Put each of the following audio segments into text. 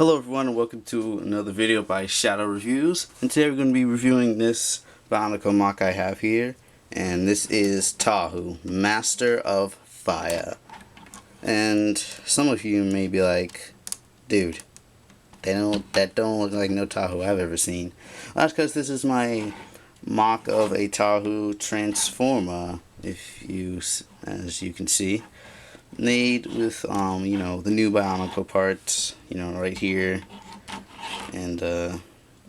Hello everyone and welcome to another video by Shadow Reviews, and today we're going to be reviewing this Bionicle mock I have here, and this is Tahu, Master of Fire. And some of you may be like, dude, that don't look like no Tahu I've ever seen. Well, that's because this is my mock of a Tahu Transformer, as you can see. Made with you know, the new Bionicle parts, you know, right here, and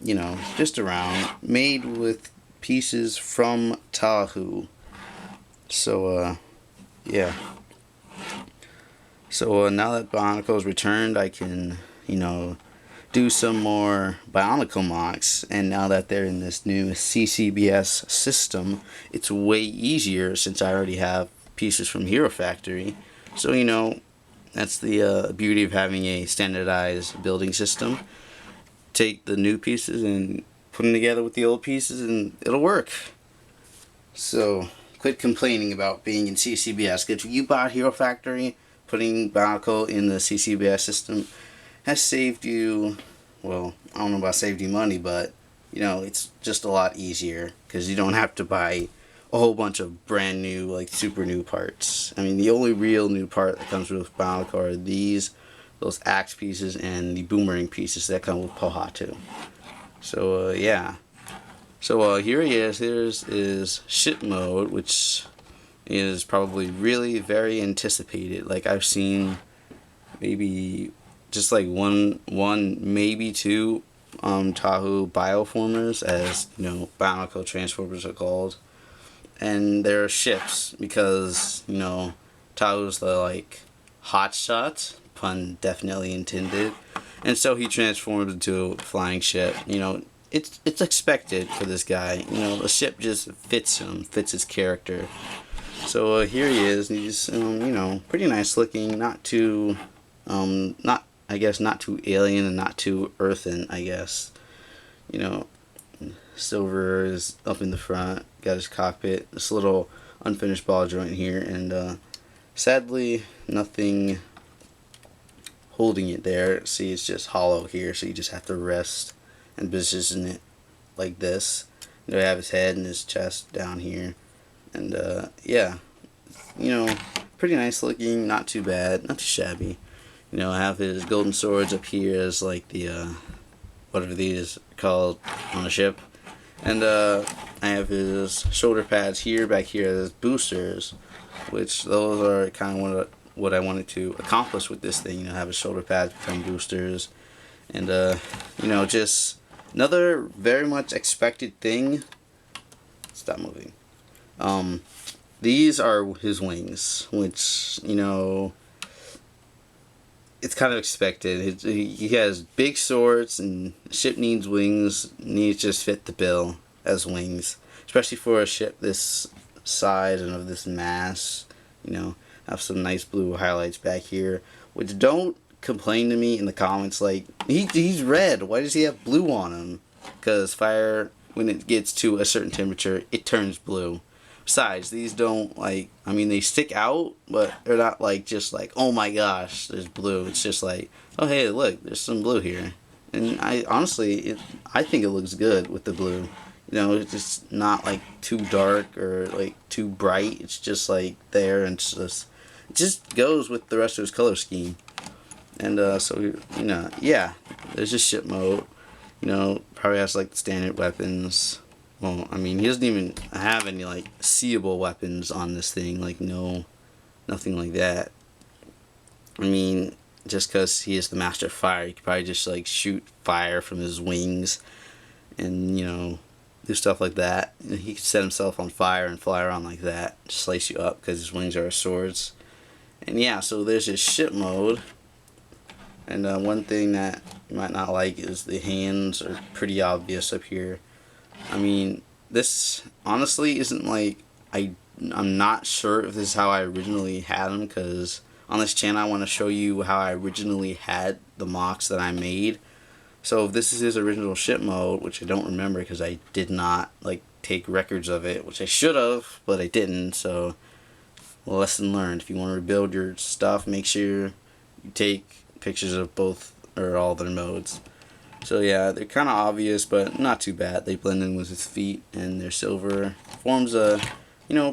you know, just around, made with pieces from Tahu. So yeah, so now that Bionicle is returned, I can, you know, do some more Bionicle mocks, and now that they're in this new CCBS system, it's way easier since I already have pieces from Hero Factory. So, you know, that's the beauty of having a standardized building system. Take the new pieces and put them together with the old pieces and it'll work. So, quit complaining about being in CCBS. If you bought Hero Factory, putting Bionicle in the CCBS system has saved you, well, I don't know about saved you money, but, you know, it's just a lot easier because you don't have to buy a whole bunch of brand new, like, super new parts. I mean, the only real new part that comes with Bionicle are those axe pieces and the boomerang pieces that come with Pohatu. So, yeah. So, here he is. Here's his ship mode, which is probably really very anticipated. Like, I've seen maybe just like one, maybe two Tahu Bioformers, as, you know, Bionicle Transformers are called. And they're ships because, you know, Tahu's the, like, hot shot, pun definitely intended, and so he transforms into a flying ship. You know, it's expected for this guy. You know, the ship just fits him, fits his character. So here he is, and he's you know, pretty nice looking, not too not too alien and not too earthen, I guess. You know, silver is up in the front, got his cockpit, this little unfinished ball joint here, and sadly nothing holding it there. See, it's just hollow here, so you just have to rest and position it like this. You know, have his head and his chest down here, and yeah, you know, pretty nice looking, not too bad, not too shabby. You know, I have his golden swords up here as like the whatever these are called on a ship. And I have his shoulder pads here, back here as boosters, which those are kind of what I wanted to accomplish with this thing. You know, have his shoulder pads become boosters, and you know, just another very much expected thing. Stop moving. These are his wings, which, you know, it's kind of expected. He has big swords, and the ship needs wings. Needs just fit the bill as wings, especially for a ship this size and of this mass. You know, have some nice blue highlights back here. Which, don't complain to me in the comments like, he's red. Why does he have blue on him? Because fire, when it gets to a certain temperature, it turns blue. Besides, these don't, like, I mean, they stick out, but they're not like, just like, oh my gosh, there's blue. It's just like, oh hey, look, there's some blue here. And I honestly, I think it looks good with the blue. You know, it's just not like too dark or like too bright. It's just like there, and it just goes with the rest of his color scheme. And so, you know, yeah, there's just ship mode. You know, probably has like the standard weapons. Well, I mean, he doesn't even have any, like, seeable weapons on this thing. Like, nothing like that. I mean, just because he is the Master of Fire, he could probably just, like, shoot fire from his wings and, you know, do stuff like that. He could set himself on fire and fly around like that, slice you up because his wings are swords. And, yeah, so there's his ship mode. And one thing that you might not like is the hands are pretty obvious up here. I mean, this honestly isn't like, I'm not sure if this is how I originally had them, because on this channel I want to show you how I originally had the mocks that I made. So if this is his original ship mode, which I don't remember because I did not, like, take records of it, which I should have, but I didn't. So, lesson learned. If you want to rebuild your stuff, make sure you take pictures of both or all their modes. So yeah, they're kind of obvious, but not too bad. They blend in with his feet, and their silver forms a,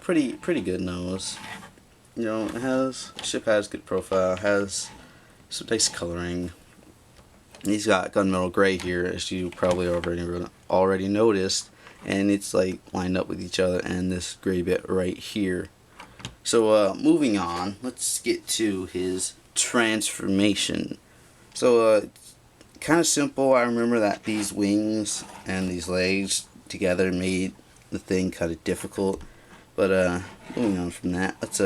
pretty good nose. Ship has good profile, has some nice coloring. He's got gunmetal gray here, as you probably already noticed, and it's like lined up with each other, and this gray bit right here. So moving on, let's get to his transformation. So kind of simple. I remember that these wings and these legs together made the thing kind of difficult, but moving on from that, let's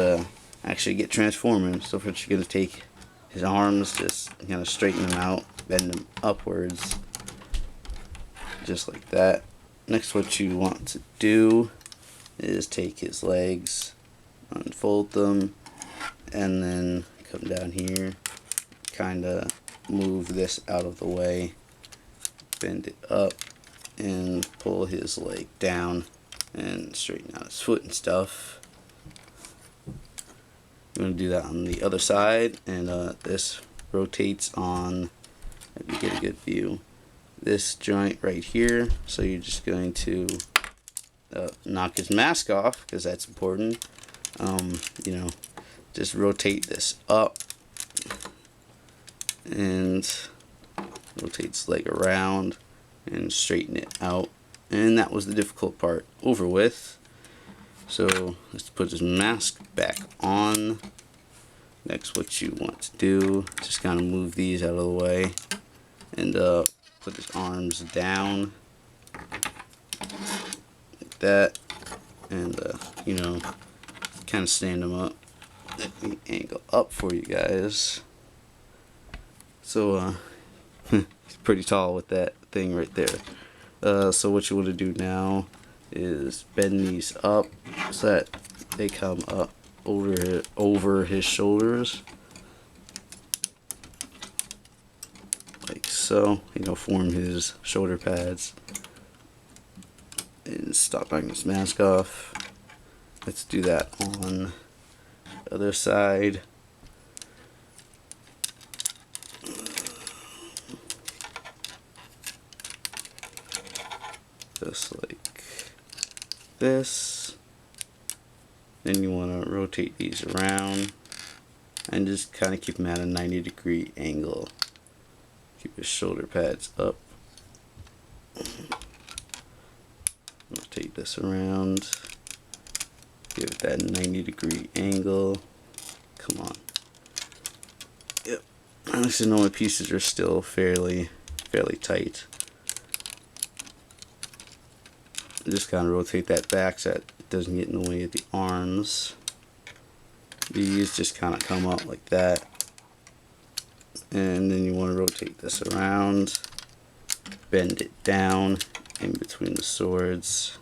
actually get transforming. So first you're going to take his arms, just kind of straighten them out, bend them upwards, just like that. Next, what you want to do is take his legs, unfold them, and then come down here, kind of move this out of the way, bend it up, and pull his leg down and straighten out his foot and stuff. I'm going to do that on the other side, and this rotates on, if you get a good view, this joint right here. So you're just going to knock his mask off, because that's important. Just rotate this up and rotate his leg around and straighten it out. And that was the difficult part over with. So let's put his mask back on. Next, what you want to do, just kind of move these out of the way, and put his arms down like that, and kind of stand them up. Let me angle up for you guys. So he's pretty tall with that thing right there. So what you want to do now is bend these up so that they come up over his shoulders, like so. Form his shoulder pads, and stop knocking his mask off. Let's do that on the other side. Just like this. Then you want to rotate these around and just kind of keep them at a 90-degree angle. Keep his shoulder pads up. Rotate this around. Give it that 90-degree angle. Come on. Yep. I just know my pieces are still fairly tight. Just kind of rotate that back so that it doesn't get in the way of the arms. These just kind of come up like that, and then you want to rotate this around, bend it down in between the swords.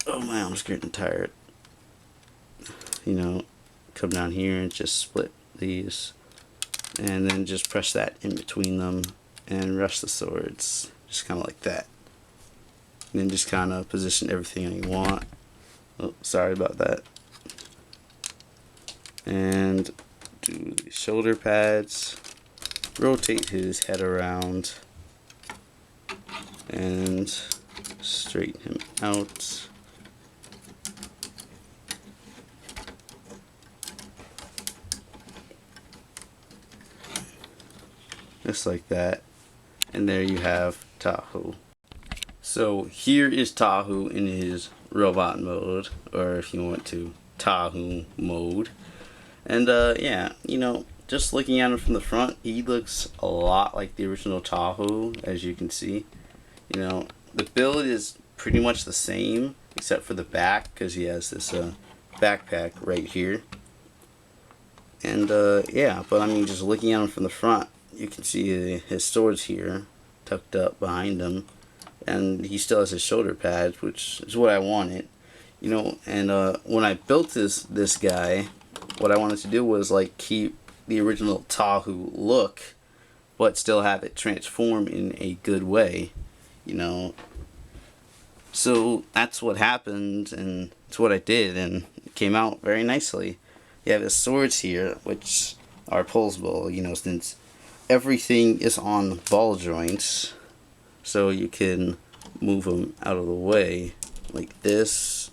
Oh, my arm's getting tired. Come down here and just split these, and then just press that in between them and rest the swords, just kind of like that. And then just kind of position everything you want. Oh, sorry about that. And do the shoulder pads. Rotate his head around and straighten him out. Just like that. And there you have Tahu. So here is Tahu in his robot mode, or if you want to, Tahu mode. And yeah, just looking at him from the front, he looks a lot like the original Tahu, as you can see. The build is pretty much the same, except for the back, because he has this backpack right here. And yeah, but just looking at him from the front, you can see his swords here, tucked up behind him. And he still has his shoulder pads, which is what I wanted, and when I built this guy, what I wanted to do was like keep the original Tahu look, but still have it transform in a good way, so that's what happened, and it's what I did, and it came out very nicely. You have his swords here, which are pulsable, since everything is on ball joints, so you can move them out of the way like this.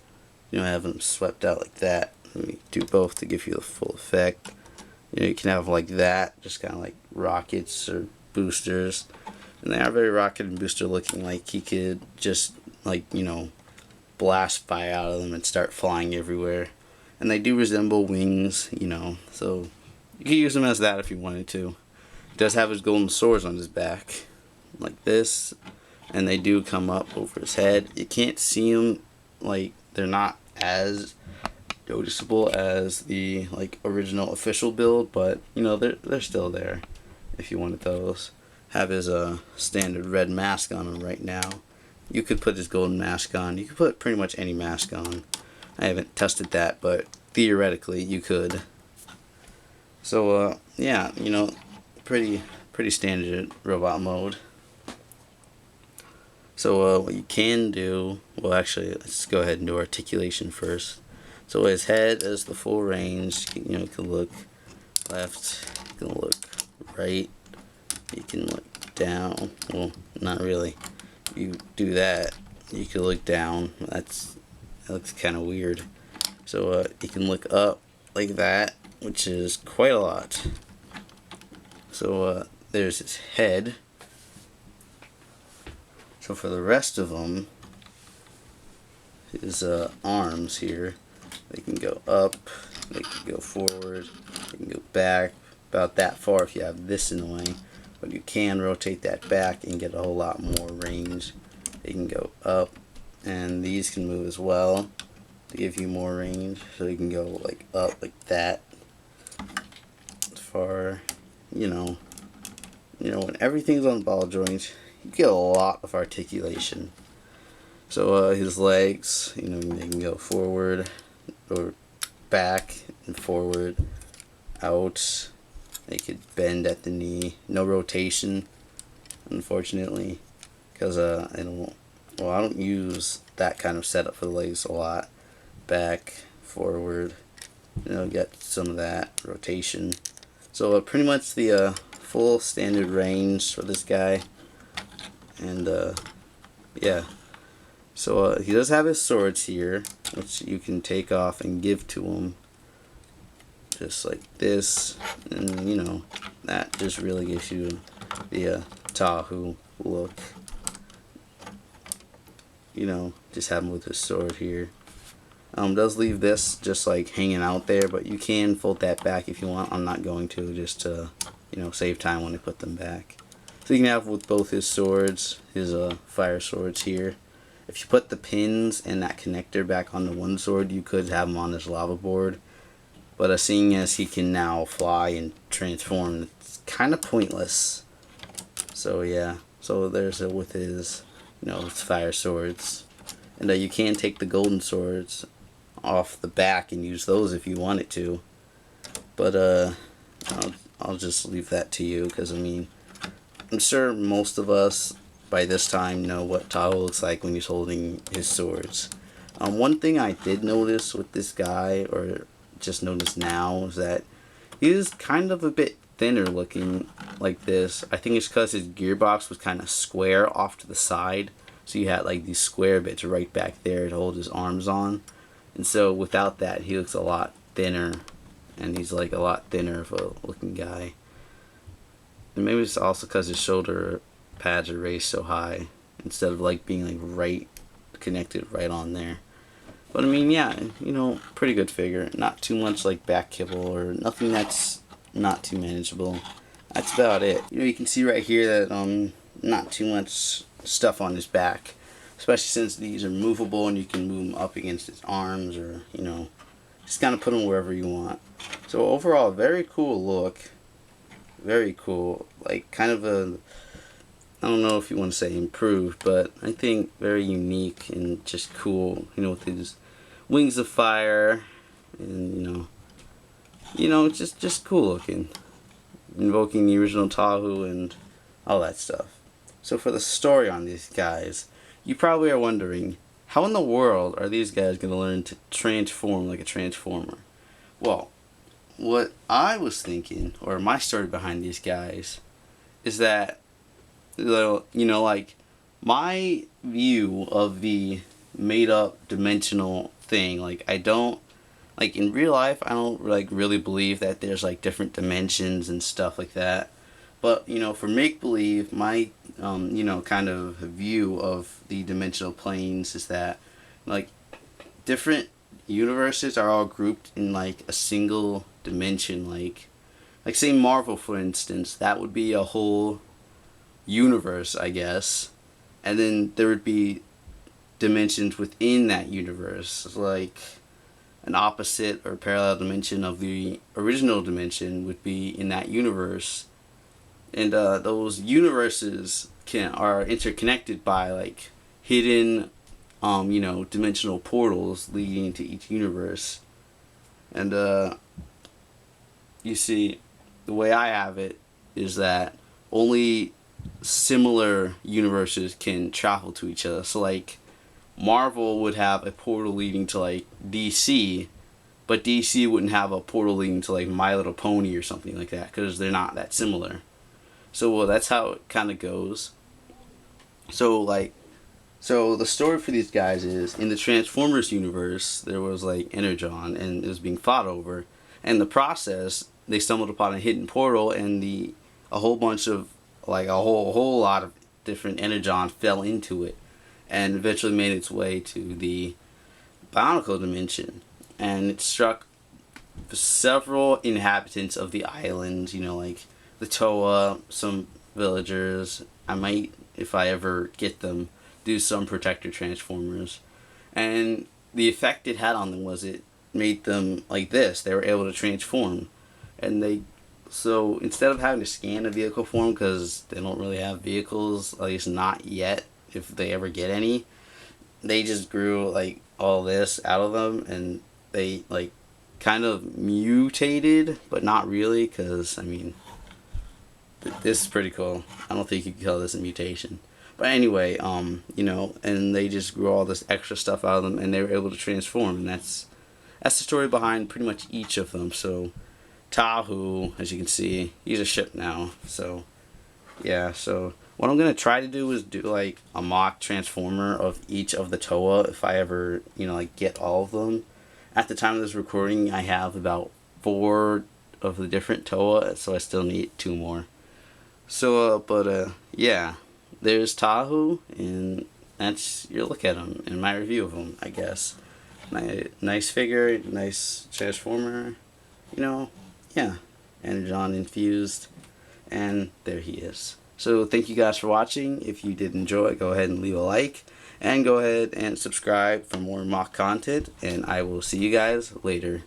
Have them swept out like that. Let me do both to give you the full effect. You can have like that, just kind of like rockets or boosters, and they are very rocket and booster looking. Like you could just like blast fire out of them and start flying everywhere. And they do resemble wings, so you can use them as that if you wanted to. He does have his golden swords on his back, like this, and they do come up over his head. You can't see them, like they're not as noticeable as the original official build, but they're still there if you wanted those. Have his standard red mask on him right now. You could put his golden mask on. You could put pretty much any mask on. I haven't tested that, but theoretically you could. So yeah, pretty standard robot mode. So what you can do, well actually let's go ahead and do articulation first. So his head is the full range. You can look left, you can look right, you can look down. Well, not really. You do that, you can look down. That looks kind of weird. So you can look up like that, which is quite a lot. So there's his head. So for the rest of them, his arms here, they can go up, they can go forward, they can go back about that far if you have this in the way, but you can rotate that back and get a whole lot more range. They can go up, and these can move as well to give you more range. So you can go like up like that as far, when everything's on ball joints, you get a lot of articulation. So his legs, they can go forward or back and forward, out. They could bend at the knee. No rotation, unfortunately, because I don't use that kind of setup for the legs a lot. Back, forward, get some of that rotation. So pretty much the full standard range for this guy. And yeah, so he does have his swords here, which you can take off and give to him, just like this. And that just really gives you the Tahu look. Just have him with his sword here. Does leave this just like hanging out there, but you can fold that back if you want. I'm not going to, just to save time when I put them back. So you can have with both his swords, his fire swords here. If you put the pins and that connector back on the one sword, you could have him on this lava board. But seeing as he can now fly and transform, it's kind of pointless. So yeah, so there's with his, his fire swords. And you can take the golden swords off the back and use those if you wanted to. But I'll just leave that to you, because I'm sure most of us by this time know what Tahu looks like when he's holding his swords. One thing I did notice with this guy, or just notice now, is that he is kind of a bit thinner looking like this. I think it's because his gearbox was kind of square off to the side, so you had like these square bits right back there to hold his arms on. And so without that, he looks a lot thinner, and he's like a lot thinner of a looking guy. And maybe it's also because his shoulder pads are raised so high instead of like being like right connected right on there. But yeah, pretty good figure. Not too much like back kibble or nothing that's not too manageable. That's about it. You can see right here that not too much stuff on his back, especially since these are movable and you can move them up against his arms, or just kind of put them wherever you want. So overall, very cool look. Very cool, like kind of a, I don't know if you want to say improved, but I think very unique and just cool, with his wings of fire, and just cool looking, invoking the original Tahu and all that stuff. So for the story on these guys, you probably are wondering, how in the world are these guys going to learn to transform like a transformer? Well, what I was thinking, or my story behind these guys, is that, like, my view of the made up dimensional thing, like, I don't, like, in real life, I don't, like, really believe that there's, like, different dimensions and stuff like that. But, for make-believe, my, kind of view of the dimensional planes is that, like, different universes are all grouped in, like, a single dimension. Like say Marvel, for instance, that would be a whole universe, I guess. And then there would be dimensions within that universe, like an opposite or parallel dimension of the original dimension would be in that universe. And those universes are interconnected by, like, hidden dimensional portals leading into each universe. And you see, the way I have it is that only similar universes can travel to each other. So, like, Marvel would have a portal leading to, like, DC, but DC wouldn't have a portal leading to, like, My Little Pony or something like that, because they're not that similar. So, well, that's how it kind of goes. So, like, so the story for these guys is, in the Transformers universe, there was, like, Energon, and it was being fought over. And in the process, they stumbled upon a hidden portal, and a whole bunch of, like, a whole lot of different Energon fell into it, and eventually made its way to the Bionicle dimension. And it struck several inhabitants of the island, like the Toa, some villagers. I might, if I ever get them, do some Protector Transformers. And the effect it had on them was it made them like this. They were able to transform. And so instead of having to scan a vehicle for them, because they don't really have vehicles, at least not yet, if they ever get any, they just grew, like, all this out of them, and they, like, kind of mutated, but not really, because, I mean, this is pretty cool. I don't think you can call this a mutation. But anyway, and they just grew all this extra stuff out of them, and they were able to transform, and that's the story behind pretty much each of them. So Tahu, as you can see, he's a ship now. So yeah, so what I'm gonna try to do is do, like, a mock transformer of each of the Toa if I ever, like, get all of them. At the time of this recording, I have about 4 of the different Toa, so I still need 2 more. So yeah, there's Tahu, and that's your look at him and my review of him, I guess. Nice figure, nice transformer, yeah, Energon infused, and there he is. So thank you guys for watching. If you did enjoy, go ahead and leave a like, and go ahead and subscribe for more mock content, and I will see you guys later.